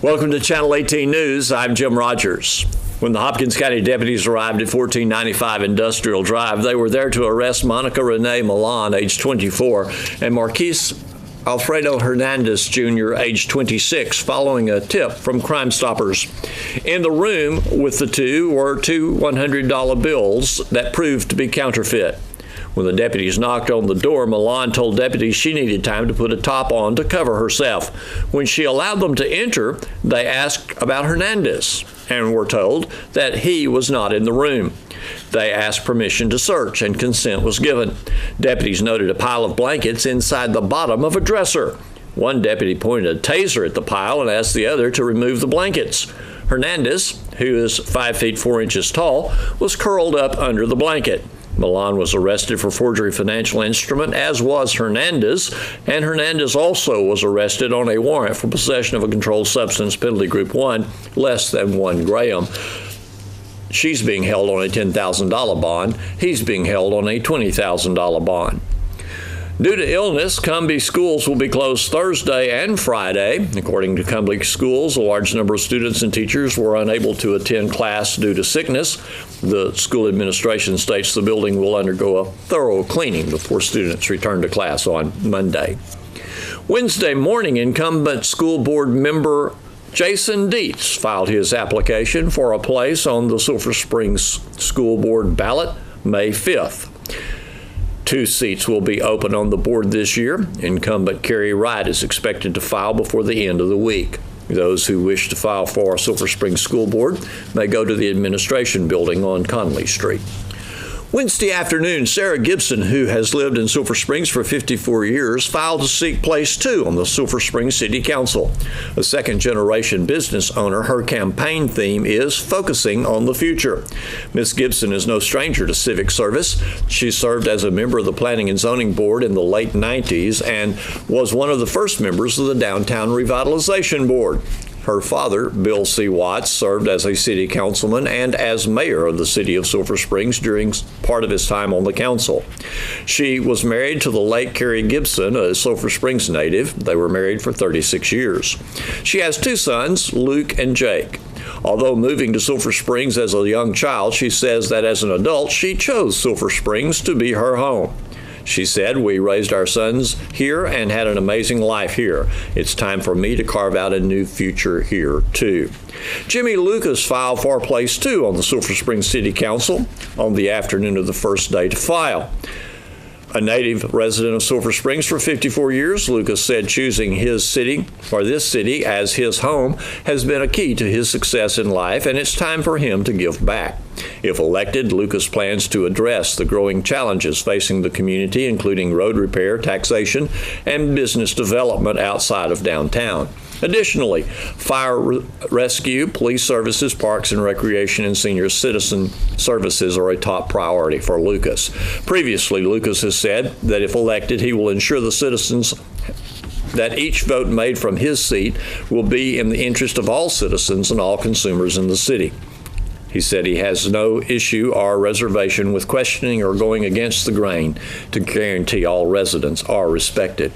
Welcome to Channel 18 News. I'm Jim Rogers. When the Hopkins County deputies arrived at 1495 Industrial Drive, they were there to arrest Monica Renee Milan, age 24, and Marquise Alfredo Hernandez Jr., age 26, following a tip from Crime Stoppers. In the room with the two were two $100 bills that proved to be counterfeit. When the deputies knocked on the door, Milan told deputies she needed time to put a top on to cover herself. When she allowed them to enter, they asked about Hernandez and were told that he was not in the room. They asked permission to search, and consent was given. Deputies noted a pile of blankets inside the bottom of a dresser. One deputy pointed a taser at the pile and asked the other to remove the blankets. Hernandez, who is 5 feet 4 inches tall, was curled up under the blanket. Milan was arrested for forgery financial instrument, as was Hernandez, and Hernandez also was arrested on a warrant for possession of a controlled substance, penalty group 1, less than 1 gram. She's being held on a $10,000 bond. He's being held on a $20,000 bond. Due to illness, Cumbie schools will be closed Thursday and Friday. According to Cumbie schools, a large number of students and teachers were unable to attend class due to sickness. The school administration states the building will undergo a thorough cleaning before students return to class on Monday. Wednesday morning, incumbent school board member Jason Dietz filed his application for a place on the Sulphur Springs School Board ballot May 5th. 2 seats will be open on the board this year. Incumbent Kerry Wright is expected to file before the end of the week. Those who wish to file for Sulphur Springs School Board may go to the administration building on Conley Street. Wednesday afternoon, Sarah Gibson, who has lived in Sulphur Springs for 54 years, filed to seek place 2 on the Sulphur Springs City Council. A second-generation business owner, her campaign theme is focusing on the future. Ms. Gibson is no stranger to civic service. She served as a member of the Planning and Zoning Board in the late 90s and was one of the first members of the Downtown Revitalization Board. Her father, Bill C. Watts, served as a city councilman and as mayor of the city of Sulphur Springs during part of his time on the council. She was married to the late Kerry Gibson, a Sulphur Springs native. They were married for 36 years. She has 2 sons, Luke and Jake. Although moving to Sulphur Springs as a young child, she says that as an adult, she chose Sulphur Springs to be her home. She said, "We raised our sons here and had an amazing life here. It's time for me to carve out a new future here, too." Jimmy Lucas filed for place 2 on the Sulphur Springs City Council on the afternoon of the first day to file. A native resident of Sulphur Springs for 54 years, Lucas said choosing his city, or this city, as his home has been a key to his success in life, and it's time for him to give back. If elected, Lucas plans to address the growing challenges facing the community, including road repair, taxation, and business development outside of downtown. Additionally, fire rescue, police services, parks and recreation, and senior citizen services are a top priority for Lucas. Previously, Lucas has said that if elected, he will ensure the citizens that each vote made from his seat will be in the interest of all citizens and all consumers in the city. He said he has no issue or reservation with questioning or going against the grain to guarantee all residents are respected.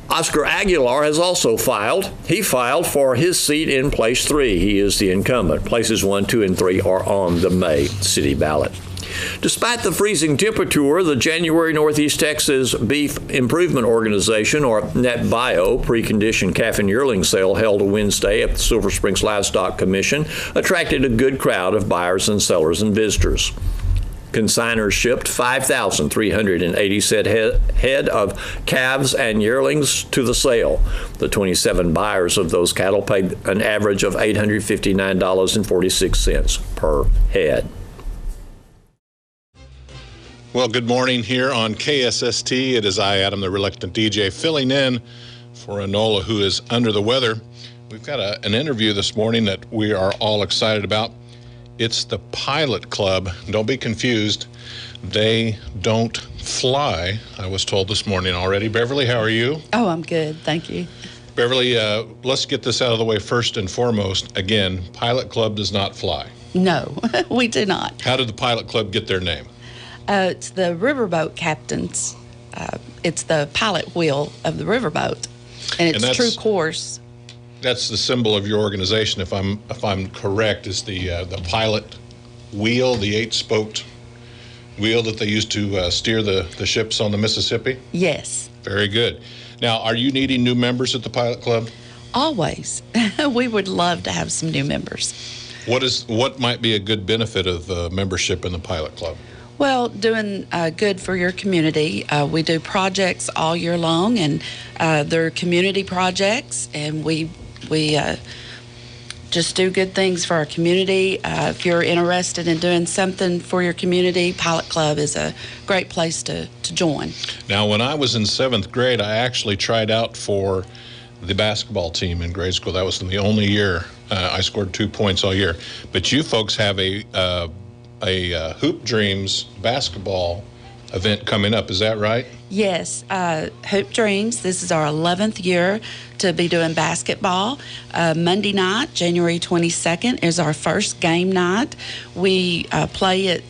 Oscar Aguilar has also filed. He filed for his seat in place 3. He is the incumbent. Places 1, 2, and 3 are on the May city ballot. Despite the freezing temperature, the January Northeast Texas Beef Improvement Organization, or NetBio, pre-conditioned calf and yearling sale held Wednesday at the Sulphur Springs Livestock Commission attracted a good crowd of buyers and sellers and visitors. Consignors shipped 5,380 head of calves and yearlings to the sale. The 27 buyers of those cattle paid an average of $859.46 per head. Well, good morning here on KSST. It is I, Adam, the reluctant DJ, filling in for Enola, who is under the weather. We've got an interview this morning that we are all excited about. It's the Pilot Club. Don't be confused. They don't fly, I was told this morning already. Beverly, how are you? Oh, I'm good. Thank you. Beverly, let's get this out of the way first and foremost. Again, Pilot Club does not fly. No, we do not. How did the Pilot Club get their name? It's the riverboat captains. It's the pilot wheel of the riverboat, and it's true course. That's the symbol of your organization, if I'm correct, is the pilot wheel, the 8-spoked wheel that they used to steer the ships on the Mississippi? Yes, Very good. Now, are you needing new members at the Pilot Club? always. We would love to have some new members. What might be a good benefit of membership in the Pilot Club? Well, doing good for your community. We do projects all year long, and they're community projects, and we just do good things for our community. If you're interested in doing something for your community, Pilot Club is a great place to join. Now, when I was in 7th grade, I actually tried out for the basketball team in grade school. That was the only year I scored 2 points all year. But you folks have a Hoop Dreams basketball event coming up. Is that right? Yes, Hoop Dreams. This is our 11th year to be doing basketball. Monday night, January 22nd, is our first game night. We play at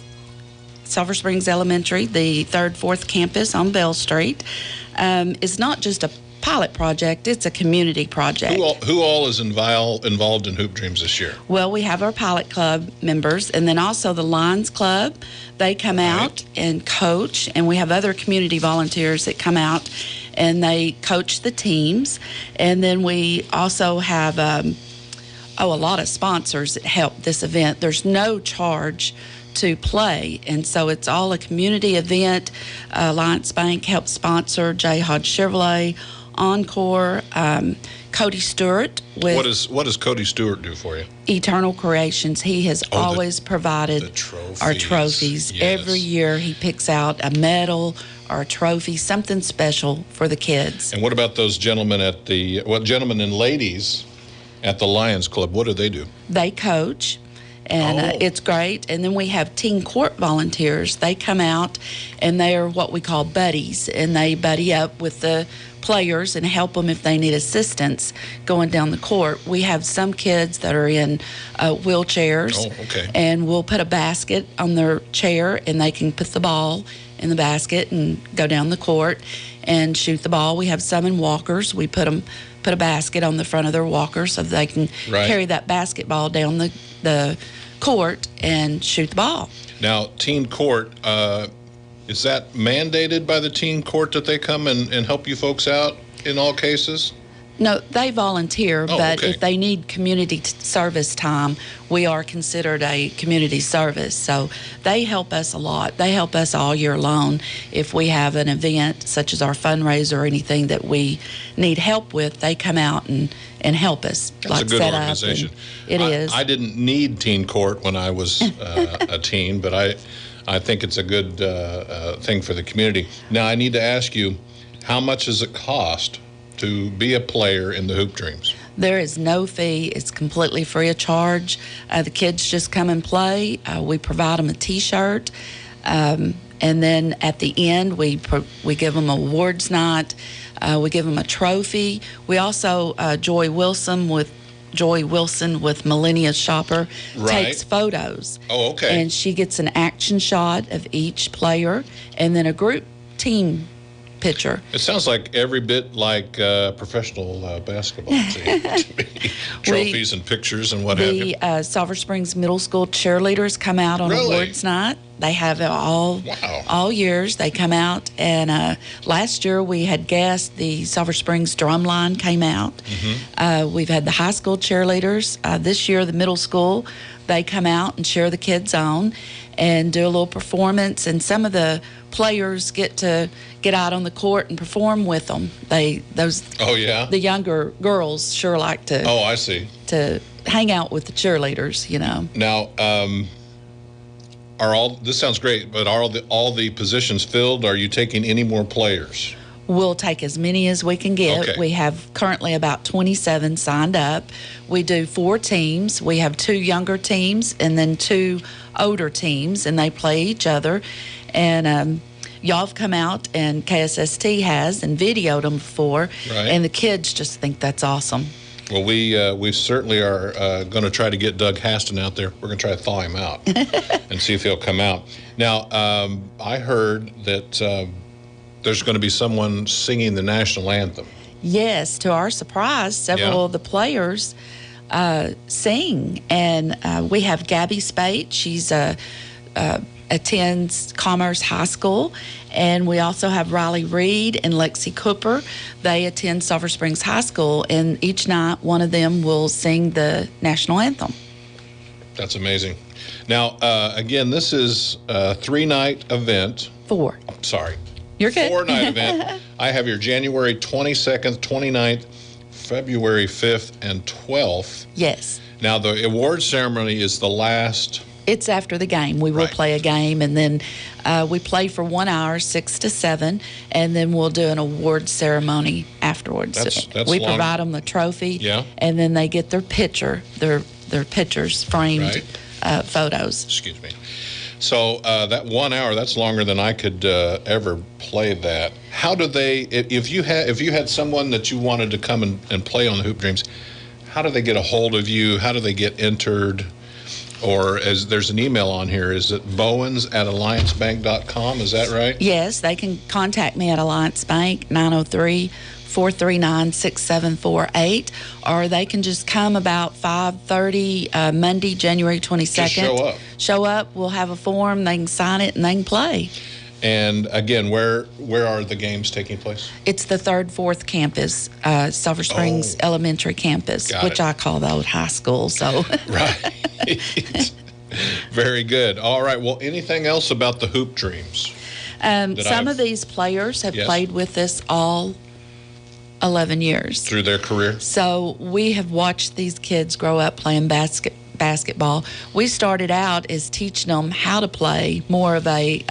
Sulphur Springs Elementary, the 3rd, 4th campus on Bell Street. It's not just a pilot project, it's a community project. Who all is involved in Hoop Dreams this year? Well, we have our Pilot Club members, and then also the Lions Club. They come out and coach, and we have other community volunteers that come out and they coach the teams. And then we also have a lot of sponsors that help this event. There's no charge to play, and so it's all a community event. Alliance Bank helps sponsor, J. Hodge Chevrolet, Encore, Cody Stewart with What does Cody Stewart do for you? Eternal Creations. He has always provided our trophies. Yes. Every year he picks out a medal or a trophy, something special for the kids. And what about those gentlemen gentlemen and ladies at the Lions Club? What do they do? They coach, and it's great. And then we have teen court volunteers. They come out, and they are what we call buddies, and they buddy up with the players and help them if they need assistance going down the court. We have some kids that are in wheelchairs, and we'll put a basket on their chair, and they can put the ball in the basket and go down the court and shoot the ball. We have some in walkers. We put a basket on the front of their walker so they can carry that basketball down the court and shoot the ball. Now, teen court, is that mandated by the teen court that they come and help you folks out in all cases? No, they volunteer, but if they need community service time, we are considered a community service. So they help us a lot. They help us all year long. If we have an event such as our fundraiser or anything that we need help with, they come out and help us. That's a good organization. It is. I didn't need teen court when I was a teen, but I think it's a good thing for the community. Now, I need to ask you, how much does it cost to be a player in the Hoop Dreams? There is no fee. It's completely free of charge. The kids just come and play. We provide them a T-shirt. And then at the end, we give them awards night. We give them a trophy. We also, Joy Wilson with Millennia Shopper takes photos. Oh, okay. And she gets an action shot of each player and then a group team picture. It sounds like every bit like professional basketball team to me. Trophies and pictures and what have you. The Sulphur Springs Middle School cheerleaders come out on awards night. They have it all years. They come out, and last year we had guests. The Sulphur Springs Drumline came out. We've had the high school cheerleaders. This year, the middle school, they come out and cheer the kids on and do a little performance, and some of the players get out on the court and perform with them. The younger girls sure like to. Oh, I see. To hang out with the cheerleaders, you know. Now, this sounds great, but are all the positions filled? Are you taking any more players? We'll take as many as we can get. Okay. We have currently about 27 signed up. We do 4 teams. We have 2 younger teams and then 2 older teams, and they play each other. And y'all have come out, and KSST has, and videoed them before, and the kids just think that's awesome. Well, we certainly are going to try to get Doug Haston out there. We're going to try to thaw him out and see if he'll come out. Now, I heard that there's going to be someone singing the national anthem. Yes, to our surprise, several of the players sing. And we have Gabby Spate. She's attends Commerce High School. And we also have Riley Reed and Lexi Cooper. They attend Sulphur Springs High School. And each night, one of them will sing the national anthem. That's amazing. Now, again, this is a 3-night event. 4. Sorry. You're good. 4-night event. I have your January 22nd, 29th, February 5th, and 12th. Yes. Now, the award ceremony is the last. It's after the game. We will Right. play a game, and then we play for 1 hour, 6 to 7, and then we'll do an award ceremony afterwards. That's we long. provide them the trophy, Yeah. and then they get their picture, their pictures framed photos. Excuse me. So that 1 hour, that's longer than I could ever play that. How do they, if you had someone that you wanted to come and play on the Hoop Dreams, how do they get a hold of you? How do they get entered? Or as there's an email on here, is it bowens@alliancebank.com? Is that right? Yes, they can contact me at Alliance Bank, 903-439-6748, or they can just come about 5:30 Monday, January 22nd. Just show up. Show up, we'll have a form, they can sign it, and they can play. And again, where are the games taking place? It's the 3rd, 4th campus, Sulphur Springs Elementary campus, Got which it. I call the old high school. So, Right. Very good. All right. Well, anything else about the Hoop Dreams? some of these players have played with us all 11 years. Through their career? So we have watched these kids grow up playing basketball. We started out as teaching them how to play, more of a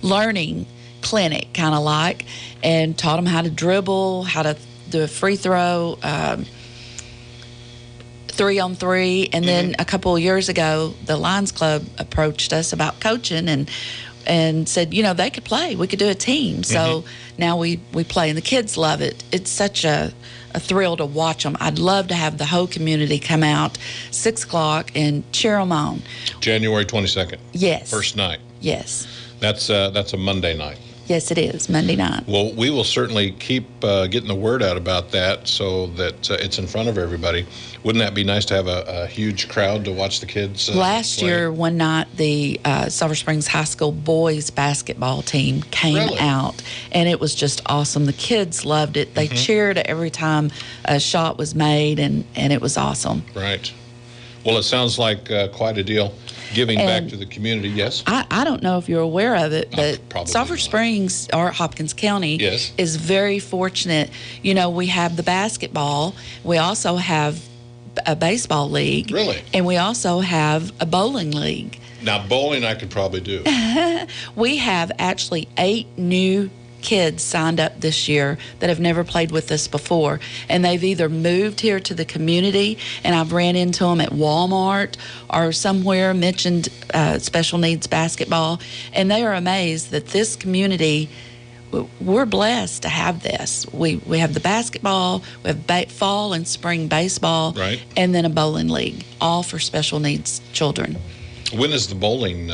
learning clinic kind of like, and taught them how to dribble, how to do a free throw, 3-on-3, and then a couple of years ago the Lions Club approached us about coaching and said, you know, they could play, we could do a team. So now we play, and the kids love it. It's such a thrill to watch them. I'd love to have the whole community come out 6 o'clock and cheer them on. January 22nd. Yes. First night. Yes. That's a Monday night. Yes, it is Monday night. Well, we will certainly keep getting the word out about that so that it's in front of everybody. Wouldn't that be nice to have a huge crowd to watch the kids Last play? year, one night, the Sulphur Springs High School boys basketball team came out, and it was just awesome. The kids loved it. They cheered every time a shot was made, and it was awesome. Right. Well, it sounds like quite a deal. Giving back to the community, yes? I don't know if you're aware of it, but probably Sulphur not. Springs, or Hopkins County, is very fortunate. You know, we have the basketball. We also have a baseball league. Really? And we also have a bowling league. Now, bowling I could probably do. We have actually 8 new kids signed up this year that have never played with us before, and they've either moved here to the community, and I've ran into them at Walmart or somewhere, mentioned special needs basketball, and they are amazed that this community, we're blessed to have this. We have the basketball, we have fall and spring baseball, Right. and then a bowling league, all for special needs children. When is the bowling?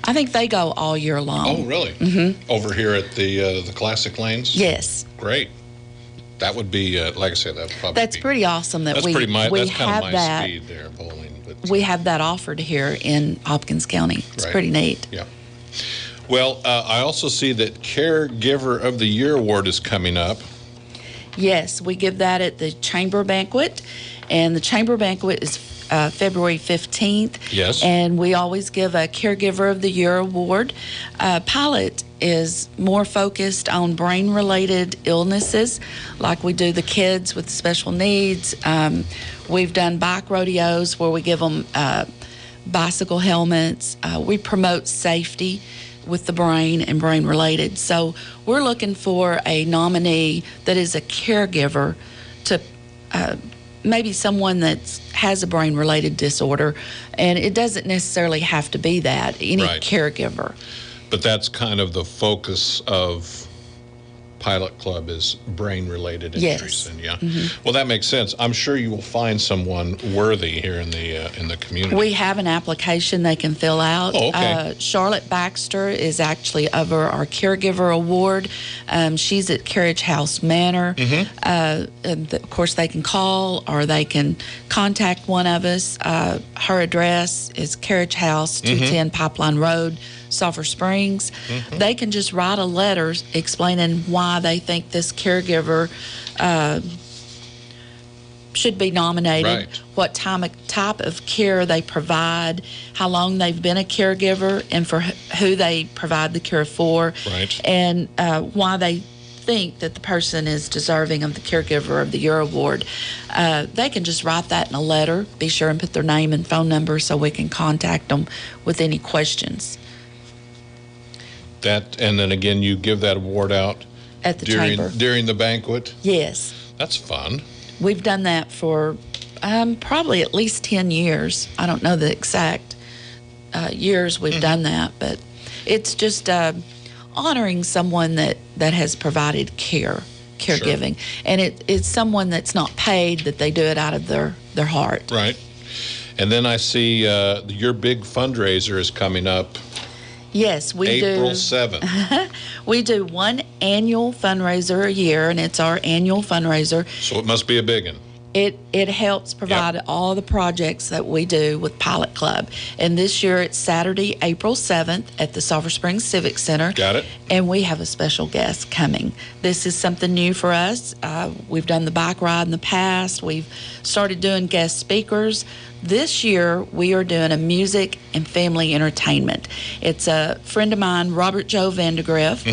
I think they go all year long. Oh, really? Over here at the Classic Lanes? Yes. Great. That would be, like I said, that would probably That's be, pretty awesome that that's we pretty that's kind have of my that. speed there, bowling. But, We have that offered here in Hopkins County. It's Right. pretty neat. Yeah. Well, I also see that Caregiver of the Year Award is coming up. Yes, we give that at the Chamber Banquet, and the Chamber Banquet is February 15th. Yes. And we always give a Caregiver of the Year award. Pilot is more focused on brain-related illnesses, like we do the kids with special needs. We've done bike rodeos where we give them bicycle helmets. We promote safety with the brain and brain-related. So we're looking for a nominee that is a caregiver to maybe someone that has a brain-related disorder, and it doesn't necessarily have to be that, any Right. caregiver. But that's kind of the focus of Pilot Club is brain-related Yes. injuries. And yeah, well, that makes sense. I'm sure you will find someone worthy here in the community. We have an application they can fill out. Oh, okay. Charlotte Baxter is actually over our Caregiver Award. She's at Carriage House Manor. And of course, they can call or they can contact one of us. Her address is Carriage House, 210 Pipeline Road, Sulphur Springs. They can just write a letter explaining why they think this caregiver should be nominated, Right. what type of care they provide, how long they've been a caregiver, and for who they provide the care for, Right. and why they think that the person is deserving of the Caregiver of the Year award. They can just write that in a letter, be sure and put their name and phone number so we can contact them with any questions. And then again, you give that award out At the chamber. during the banquet. Yes. That's fun. We've done that for probably at least 10 years. I don't know the exact years we've done that, but it's just honoring someone that has provided caregiving. And it's someone that's not paid, that they do it out of their heart. Right. And then I see your big fundraiser is coming up. Yes, we do. April 7th. We do one annual fundraiser a year, and it's our annual fundraiser. So it must be a big one. It helps provide all the projects that we do with Pilot Club. And this year it's Saturday, April 7th at the Sulphur Springs Civic Center. Got it. And we have a special guest coming. This is something new for us. We've done the bike ride in the past. We've started doing guest speakers. This year, we are doing a music and family entertainment. It's a friend of mine, Robert Joe Vandegrift,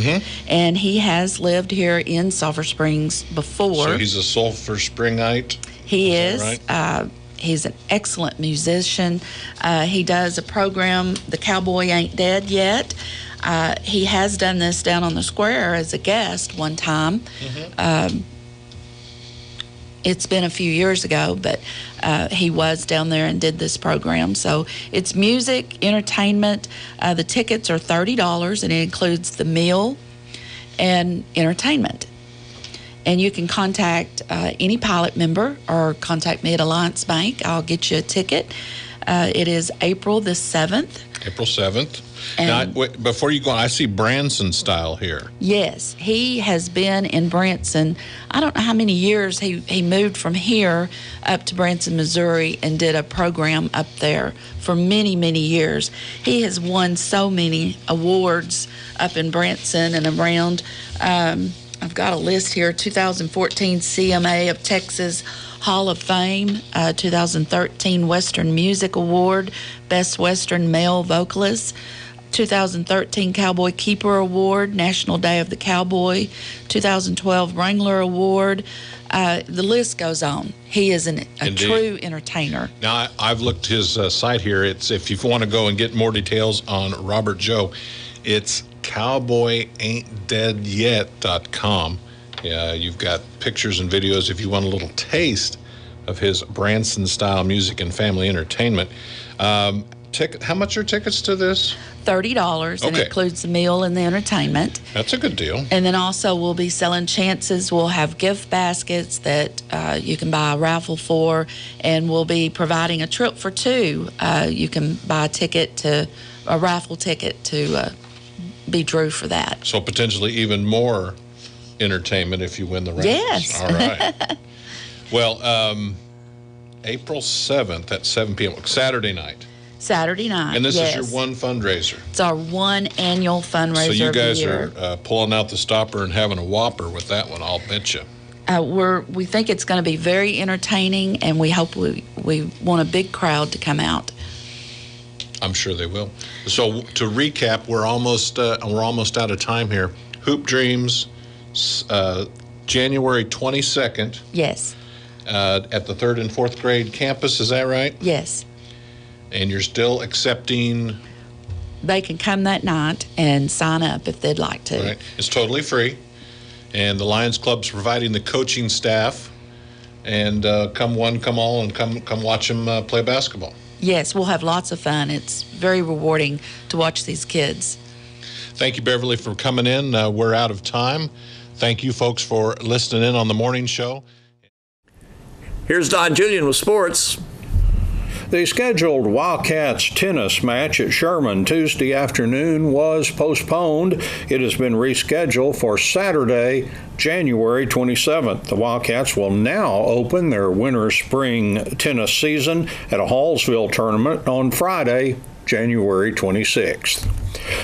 and he has lived here in Sulphur Springs before. So he's a Sulphur Springite? He is. Right? He's an excellent musician. He does a program, The Cowboy Ain't Dead Yet. He has done this down on the square as a guest one time. It's been a few years ago, but he was down there and did this program. So it's music, entertainment. The tickets are $30, and it includes the meal and entertainment. And you can contact any Pilot member or contact me at Alliance Bank. I'll get you a ticket. It is April the 7th. April 7th. Now, wait, before you go, I see Branson style here. Yes, he has been in Branson. I don't know how many years he moved from here up to Branson, Missouri, and did a program up there for many, many years. He has won so many awards up in Branson and around. I've got a list here: 2014 CMA of Texas Hall of Fame, 2013 Western Music Award, Best Western Male Vocalist, 2013 Cowboy Keeper Award, National Day of the Cowboy, 2012 Wrangler Award. The list goes on. He is a true entertainer. Now, I've looked his site here. It's, if you want to go and get more details on Robert Joe, it's cowboyaintdeadyet.com. Yeah, you've got pictures and videos if you want a little taste of his Branson-style music and family entertainment. How much are tickets to this? $30, and it includes the meal and the entertainment. That's a good deal. And then also we'll be selling chances. We'll have gift baskets that you can buy a raffle for, and we'll be providing a trip for two. You can buy a raffle ticket to be drew for that. So potentially even more entertainment if you win the raffles. Yes. All right. Well, April 7th at 7 p.m., Saturday night. Saturday night, And this is your one fundraiser. It's our one annual fundraiser. So you guys of the year. are pulling out the stopper and having a whopper with that one, I'll bet you. We think it's going to be very entertaining, and we hope we want a big crowd to come out. I'm sure they will. So to recap, we're almost out of time here. Hoop Dreams, January 22nd. Yes. At the 3rd and 4th grade campus, is that right? Yes. And you're still accepting? They can come that night and sign up if they'd like to. Right. It's totally free. And the Lions Club's providing the coaching staff. And come one, come all, and come watch them play basketball. Yes, we'll have lots of fun. It's very rewarding to watch these kids. Thank you, Beverly, for coming in. We're out of time. Thank you, folks, for listening in on the morning show. Here's Don Julian with sports. The scheduled Wildcats tennis match at Sherman Tuesday afternoon was postponed. It has been rescheduled for Saturday, January 27th. The Wildcats will now open their winter spring tennis season at a Hallsville tournament on Friday, January 26th.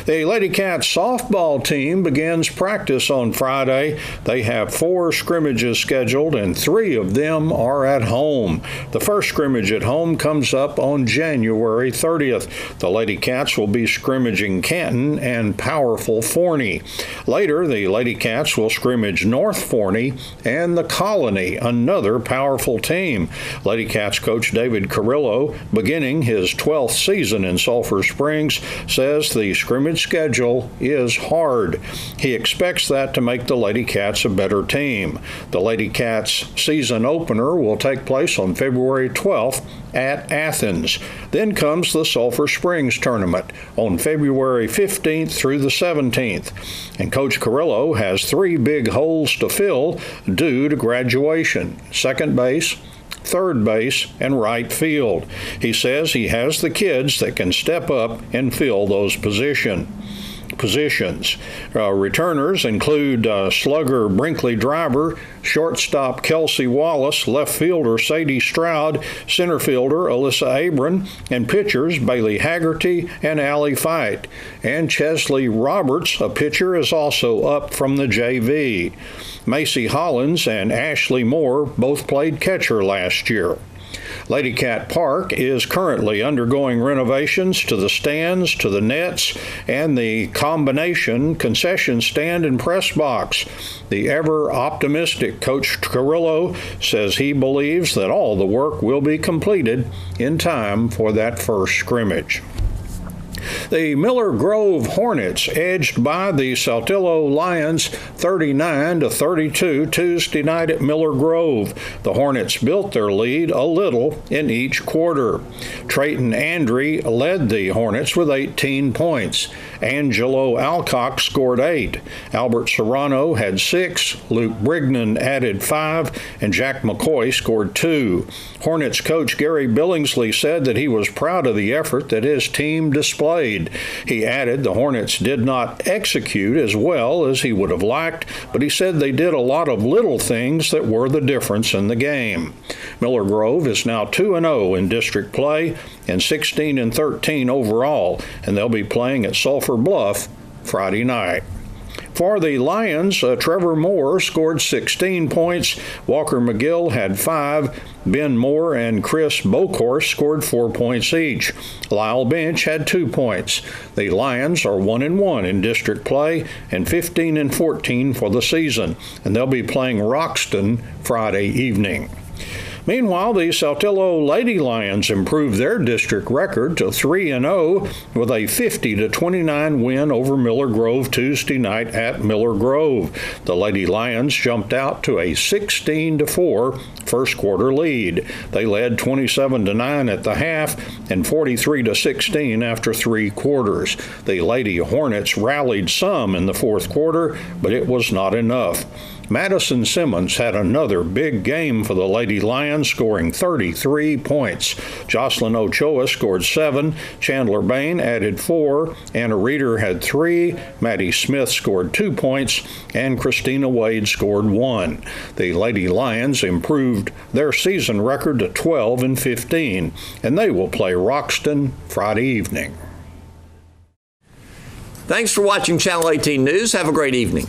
The Lady Cats softball team begins practice on Friday. They have 4 scrimmages scheduled, and 3 of them are at home. The first scrimmage at home comes up on January 30th. The Lady Cats will be scrimmaging Canton and powerful Forney. Later, the Lady Cats will scrimmage North Forney and the Colony, another powerful team. Lady Cats coach David Carrillo, beginning his 12th season in Sulphur Springs, says the scrimmage schedule is hard. He expects that to make the Lady Cats a better team. The Lady Cats season opener will take place on February 12th at Athens. Then comes the Sulphur Springs tournament on February 15th through the 17th. And Coach Carrillo has 3 big holes to fill due to graduation: second base, third base, and right field. He says he has the kids that can step up and fill those positions. Returners include slugger Brinkley Driver, shortstop Kelsey Wallace, left fielder Sadie Stroud, center fielder Alyssa Abram, and pitchers Bailey Haggerty and Allie Fight. And Chesley Roberts, a pitcher, is also up from the JV. Macy Hollins and Ashley Moore both played catcher last year. Lady Cat Park is currently undergoing renovations to the stands, to the nets, and the combination concession stand and press box. The ever-optimistic Coach Carrillo says he believes that all the work will be completed in time for that first scrimmage. The Miller Grove Hornets edged by the Saltillo Lions 39-32 Tuesday night at Miller Grove. The Hornets built their lead a little in each quarter. Ch.18 Andre led the Hornets with 18 points. Angelo Alcock scored 8. Albert Serrano had 6. Luke Brignan added 5, and Jack McCoy scored 2. Hornets coach Gary Billingsley said that he was proud of the effort that his team displayed. He added the Hornets did not execute as well as he would have liked, but he said they did a lot of little things that were the difference in the game. Miller Grove is now 2-0 in district play and 16-13 overall, and they'll be playing at Sulphur Bluff Friday night. For the Lions, Trevor Moore scored 16 points. Walker McGill had 5. Ben Moore and Chris Bocorse scored 4 points each. Lyle Bench had 2 points. The Lions are 1-1 in district play and 15-14 for the season, and they'll be playing Roxton Friday evening. Meanwhile, the Saltillo Lady Lions improved their district record to 3-0 with a 50-29 win over Miller Grove Tuesday night at Miller Grove. The Lady Lions jumped out to a 16-4 first quarter lead. They led 27-9 at the half and 43-16 after 3 quarters. The Lady Hornets rallied some in the fourth quarter, but it was not enough. Madison Simmons had another big game for the Lady Lions, scoring 33 points. Jocelyn Ochoa scored 7. Chandler Bain added 4. Anna Reeder had 3. Maddie Smith scored 2 points. And Christina Wade scored 1. The Lady Lions improved their season record to 12-15, and they will play Roxton Friday evening. Thanks for watching Channel 18 News. Have a great evening.